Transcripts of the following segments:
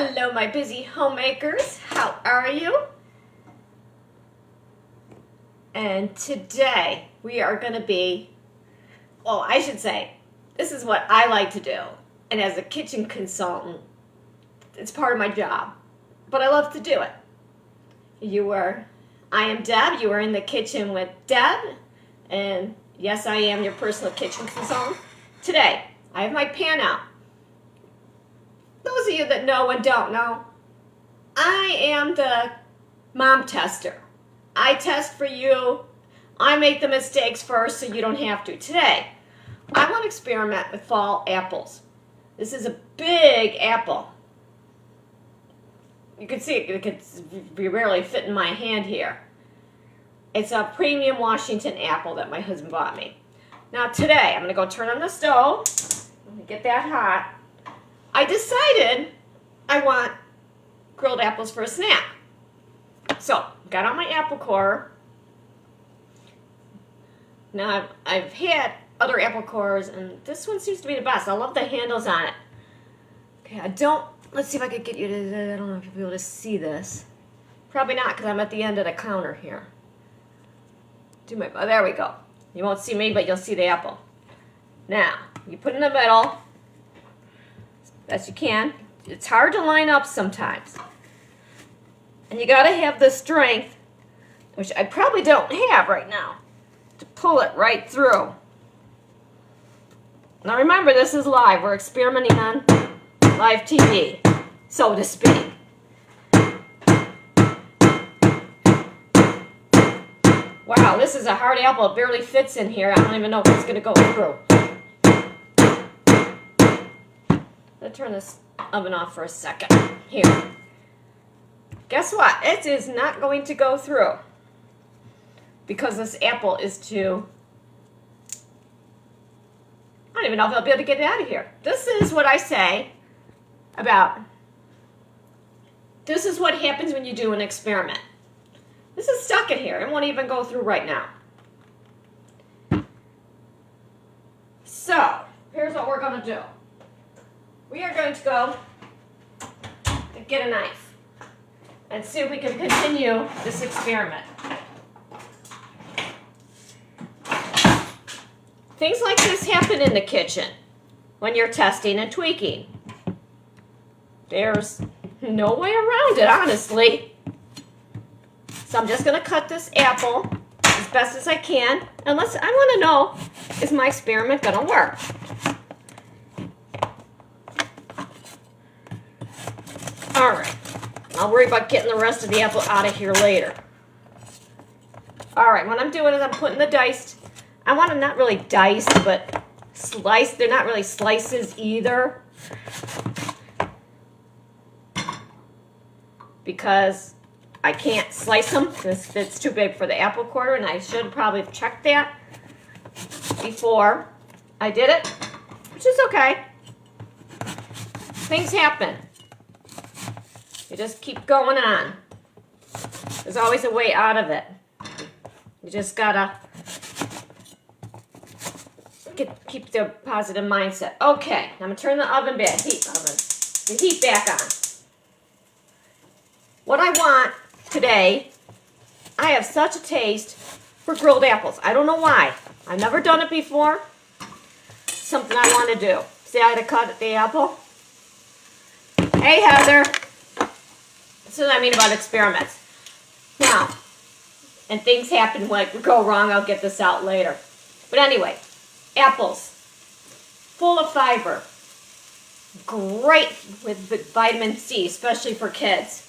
Hello, my busy homemakers. How are you? And today we are going to be, well, I should say, this is what I like to do. And as a kitchen consultant, it's part of my job. But I love to do it. I am Deb. You are in the kitchen with Deb. And yes, I am your personal kitchen consultant. Today, I have my pan out. Those of you that know and don't know, I am the mom tester. I test for you. I make the mistakes first so you don't have to. Today, I want to experiment with fall apples. This is a big apple. You can see it could barely fit in my hand here. It's a premium Washington apple that my husband bought me. Now today, I'm going to go turn on the stove. Let me get that hot. I decided I want grilled apples for a snack. So, got out my apple core. Now, I've had other apple cores, and this one seems to be the best. I love the handles on it. Okay, let's see if I could get you to, I don't know if you'll be able to see this. Probably not, because I'm at the end of the counter here. Oh, there we go. You won't see me, but you'll see the apple. Now, you put it in the middle. Best you can. It's hard to line up sometimes. And you got to have the strength, which I probably don't have right now, to pull it right through. Now remember, this is live. We're experimenting on live TV, so to speak. Wow, this is a hard apple. It barely fits in here. I don't even know if it's going to go through. Let's turn this oven off for a second. Here. Guess what? It is not going to go through because this apple is too... I don't even know if I'll be able to get it out of here. This is what I say about... This is what happens when you do an experiment. This is stuck in here. It won't even go through right now. So, here's what we're going to do. We are going to go and get a knife and see if we can continue this experiment. Things like this happen in the kitchen when you're testing and tweaking. There's no way around it, honestly. So I'm just going to cut this apple as best as I can. And I want to know, is my experiment going to work? All right, I'll worry about getting the rest of the apple out of here later. All right, what I'm doing is I'm putting the diced, I want them not really diced, but sliced. They're not really slices either, because I can't slice them because it's too big for the apple quarter, and I should probably have checked that before I did it, which is okay. Things happen. You just keep going on. There's always a way out of it. You just gotta keep the positive mindset. Okay, I'm gonna turn the heat back on. What I want today, I have such a taste for grilled apples. I don't know why. I've never done it before. Something I want to do. See how to cut the apple? Hey, Heather. That's what I mean about experiments. Now, and things happen when go wrong. I'll get this out later. But anyway, apples, full of fiber, great with vitamin C, especially for kids.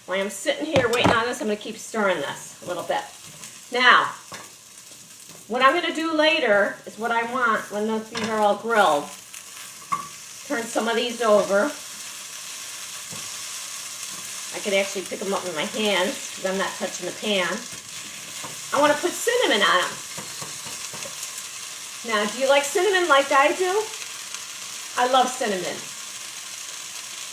While I'm sitting here waiting on this, I'm going to keep stirring this a little bit. Now, what I'm going to do later is what I want when these are all grilled. Turn some of these over. I could actually pick them up with my hands because I'm not touching the pan. I want to put cinnamon on them. Now, do you like cinnamon like I do? I love cinnamon.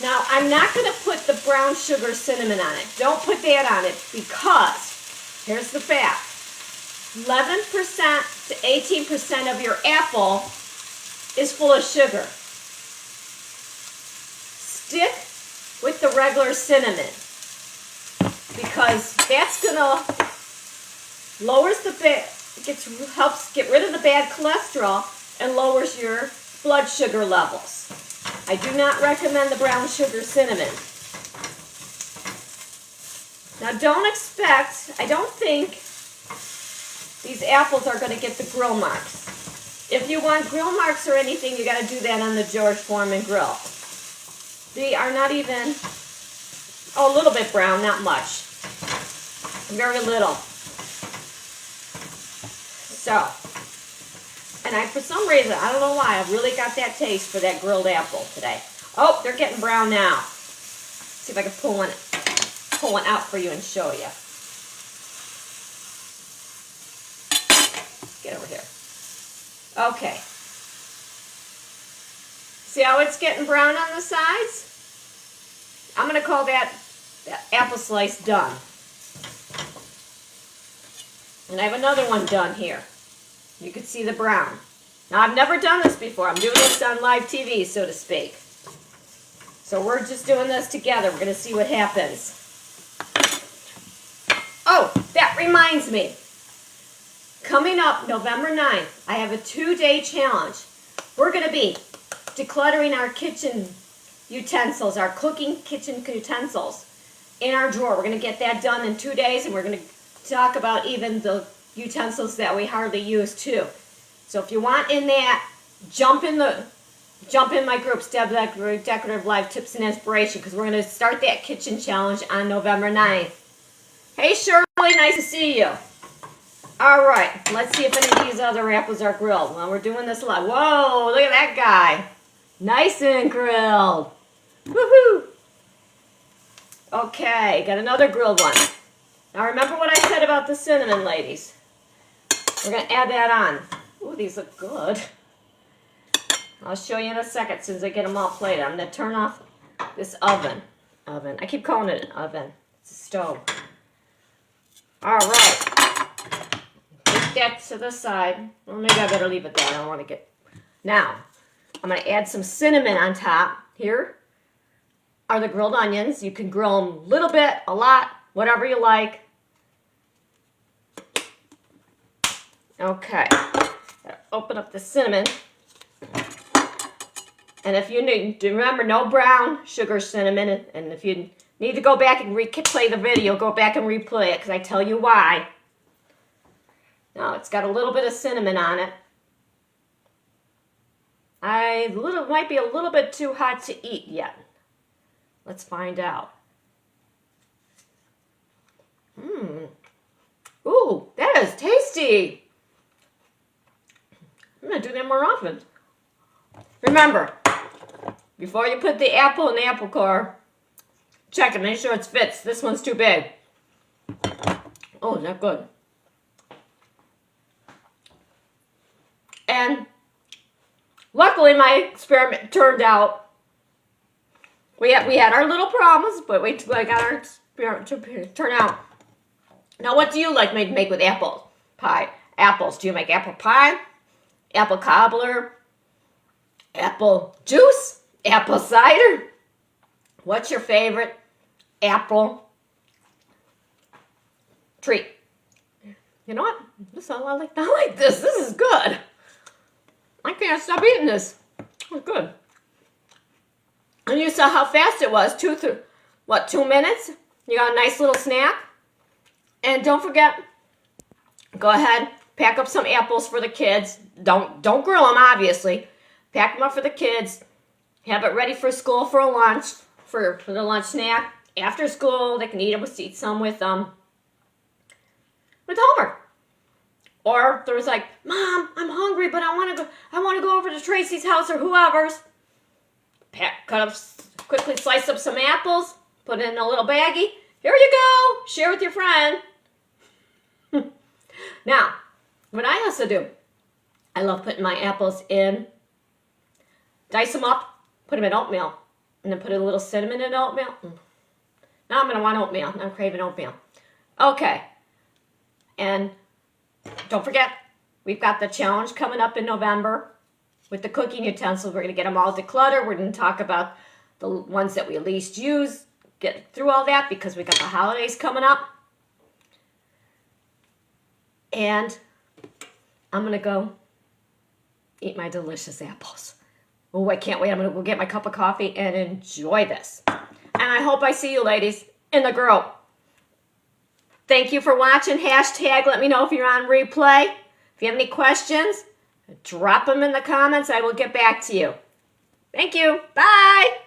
Now, I'm not going to put the brown sugar cinnamon on it. Don't put that on it because, here's the fact, 11% to 18% of your apple is full of sugar. stick with the regular cinnamon because that's gonna lowers the helps get rid of the bad cholesterol and lowers your blood sugar levels. I do not recommend the brown sugar cinnamon. Now I don't think these apples are going to get the grill marks. If you want grill marks or anything, you got to do that on the George Foreman grill. They are not even, a little bit brown, not much. Very little. So, and for some reason, I don't know why, I really got that taste for that grilled apple today. Oh, they're getting brown now. See if I can pull one out for you and show you. Get over here. Okay. See how it's getting brown on the sides? I'm going to call that apple slice done. And I have another one done here. You can see the brown. Now, I've never done this before. I'm doing this on live TV, so to speak. So we're just doing this together. We're going to see what happens. Oh, that reminds me. Coming up November 9th, I have a 2-day challenge. We're going to be decluttering our kitchen utensils, our cooking kitchen utensils in our drawer. We're going to get that done in 2 days, and we're going to talk about even the utensils that we hardly use too. So if you want in that, jump in my group, Step Decorative Life Tips and Inspiration, because we're going to start that kitchen challenge on November 9th. Hey Shirley, nice to see you. All right, let's see if any of these other apples are grilled. Well, we're doing this live. Whoa, look at that guy. Nice and grilled. Woohoo. Okay, got another grilled one. Now remember what I said about the cinnamon, ladies. We're going to add that on. Ooh, these look good. I'll show you in a second as soon as I get them all plated. I'm going to turn off this oven. I keep calling it an oven. It's a stove. All right. Take that to the side. Well, maybe I better leave it there. I don't want to get... Now, I'm going to add some cinnamon on top. Here are the grilled onions. You can grill them a little bit, a lot, whatever you like. Okay. Open up the cinnamon. And if you need, remember, no brown sugar cinnamon. And if you need to go back and replay the video, go back and replay it because I tell you why. Now, it's got a little bit of cinnamon on it. Might be a little bit too hot to eat yet. Let's find out. Ooh, that is tasty. I'm going to do that more often. Remember, before you put the apple in the apple core, check it, make sure it fits. This one's too big. Oh, is that good? And luckily my experiment turned out. We had our little problems, but we got our experiment to turn out. Now, what do you like to make with apple pie? Apples. Do you make apple pie? Apple cobbler? Apple juice? Apple cider? What's your favorite apple treat? You know what? I like this. This is good. I can't stop eating this. It's good. And you saw how fast it was. 2 minutes? You got a nice little snack. And don't forget, go ahead, pack up some apples for the kids. Don't grill them, obviously. Pack them up for the kids. Have it ready for school for a lunch, for the lunch snack. After school, they can eat some with homework. Or if there's like, Mom, I'm hungry, but I want to go over to Tracy's house or whoever's. Quickly slice up some apples, put it in a little baggie. Here you go. Share with your friend. Now, what I also do, I love putting my apples in, dice them up, put them in oatmeal, and then put a little cinnamon in oatmeal. Now I'm going to want oatmeal. I'm craving oatmeal. Okay. And don't forget, we've got the challenge coming up in November with the cooking utensils. We're going to get them all decluttered. We're going to talk about the ones that we least use, get through all that because we got the holidays coming up. And I'm going to go eat my delicious apples. Oh, I can't wait. I'm going to go get my cup of coffee and enjoy this. And I hope I see you ladies in the group. Thank you for watching. Hashtag let me know if you're on replay. If you have any questions, drop them in the comments. I will get back to you. Thank you. Bye.